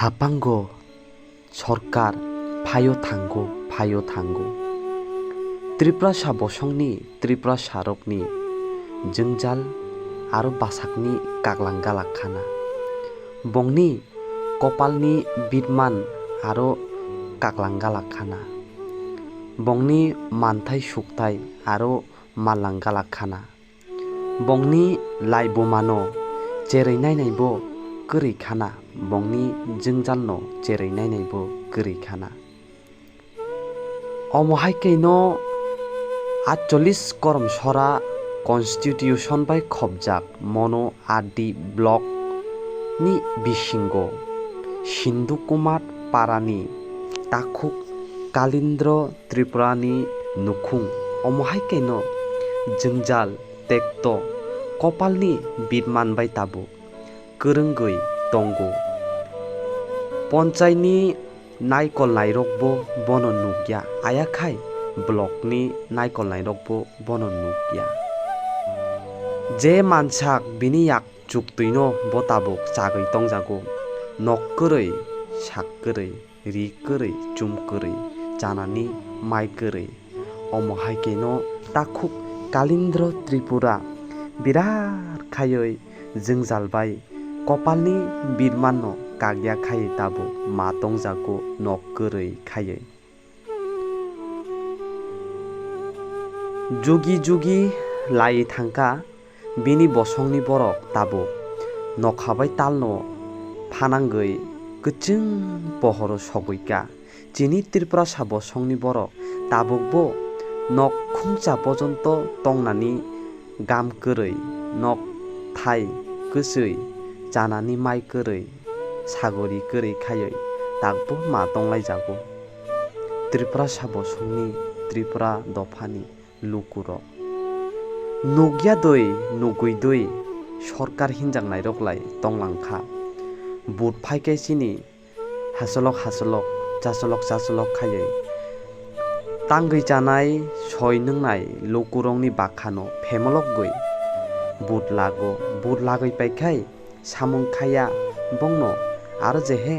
हापांगो सरकार फायो थांगो त्रिपुरा सा बसंनि त्रिपुरा सारकनि जोंजाल आरो बासाकनि कागलांगा लाखाना बंनि कपालनि बिदमान आरो कागलांगा लाखाना बंनि मानथाय सुक्ताय आरो मालांगा लाखाना बंनि लाइबोमानो जेरै नायनायबो गोरैखाना बंनि जोंजालनो जेरै नायनायबो गोरैखाना अमहायकैनो 48 करमसरा कन्स्टिट्यूशन बाय खबजाक मनो आदि ब्लक नि बिशिंगो सिंधु कुमार पारानि ताखुक कालिंद्र त्रिपुरानि नुखुं अमहायकैनो जोंजाल तेक्तो कपालनि बिदमान बाय ताबो गोरोंगै दंगो पन्चायतनि नायकल नायरकबो बनो नुगिया आयाखाय ब्लकनि नायकल नायरकबो बनो नुगिया जे मानसाक बिनि याक चुक्तैनो बताबो चागै तंजागो नक्करै साक्करै रिक्करै चुमकरै जानानि मायकरै अमहायकैनो ताखुक कालिंद्र त्रिपुरा बिराद खायै जोंजालबाय कपालनि बिदमाननो काग्या खायै ताबो मा तंजागो नक्करै खायै जुगी जुगी लाई थांका बिनि बसंनि बरक ताबो नखाबाय तालनो फानांगै गोचों पहरो सगैका चिनि त्रिपुरा सा बसंनि बरक ताबुकबो नक खुंचा पर्यन्त तंनानि गामकरै नक थाय गोसै जानानि मायकरै सागरि करै खायै ताकबो मा तंलायजागो त्रिपुरा सा बसंनि त्रिपुरा दफानि लुकुरक नुगिया दै नुगैदै सरकार हिनजां नायरकलाय तंलांखा बुट फायखायसिनि हासलक जासलक खायै तांगै जानाय सय नोंनाय लुकुरंनि बाखानो फेमलक गै बुट लागै पायखाय सामुं खाया बंनो आरो जेहे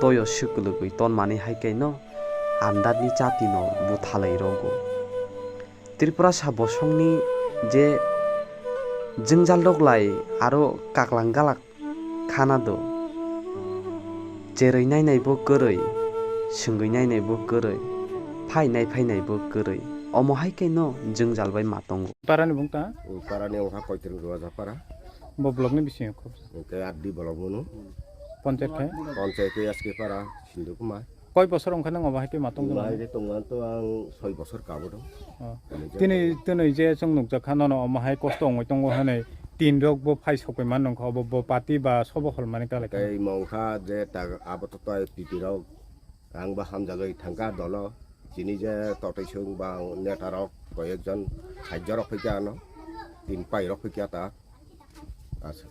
तय सुकलगै तनमानि हायखायनो आन्दारनि जातिनो बुथालै रगो त्रिपुरा सा बसंनि जे जोंजाल रगलाय आरो कागलांगालाक खानादो जेरै नायनायबो गोरै सोंगै नायनायबो गोरै फायनायबो गोरै अमहायकैनो जोंजालबाय मातंगो पारानि बुंता पारानि अहा कयतिन रुवाजा पारा bo blogni bisingo khub ओमफ्राय आदि ब्लक मोनो पन्चायत खाय पन्चायत एसके पारा सिन्धु कुमार कय बसर ओंखारनां अबाहायते मातंग माहाय दंङानोथ' आं 6 बोसोर गाबोदों दिनै जे जों नुजाखानो अमाहाय खस्थ' अङै दङ हनै तीन रक बो फाइ सबै मान नंखौ बो पार्टी बा सबखल माने काले कई मौखा जे आबत तो पिटिराव आं बा हामजागै थांगा दल जिनि जे तटैसुं बा नेटारक कयेकजन साज्जरक फैखानो तीन पाइरक फैखा ता आसा